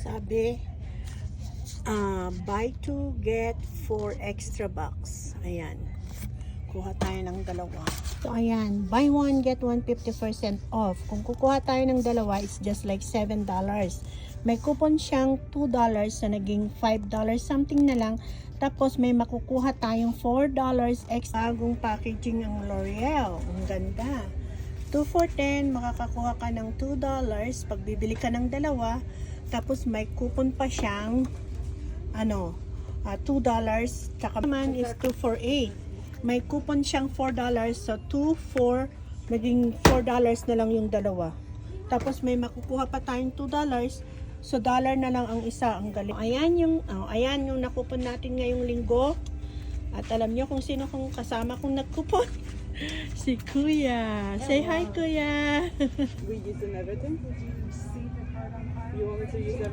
Sabi, buy 2 get 4 extra bucks. Ayan. Kuha tayo ng dalawa. So, ayan. Buy 1 get 1 50% off. Kung kukuha tayo ng dalawa, it's just like $7. May coupon siyang $2 na naging $5 something na lang. Tapos, may makukuha tayong $4 extra. Bagong packaging ang L'Oreal. Ang ganda. 2 for 10, makakakuha ka ng $2 pag bibili ka ng dalawa. Tapos may coupon pa siyang $2. Tsaka naman is 2 for 8. May coupon siyang $4. So 2 for naging $4 na lang yung dalawa. Tapos may makukuha pa tayong $2. So dollar na lang ang isa. Ang galing. Ayan yung nakupon natin ngayong linggo. At alam niyo kung sino kong kasama kong nagkupon. Si Kuya. Say hi, Kuya. We use everything. You want me to use everything?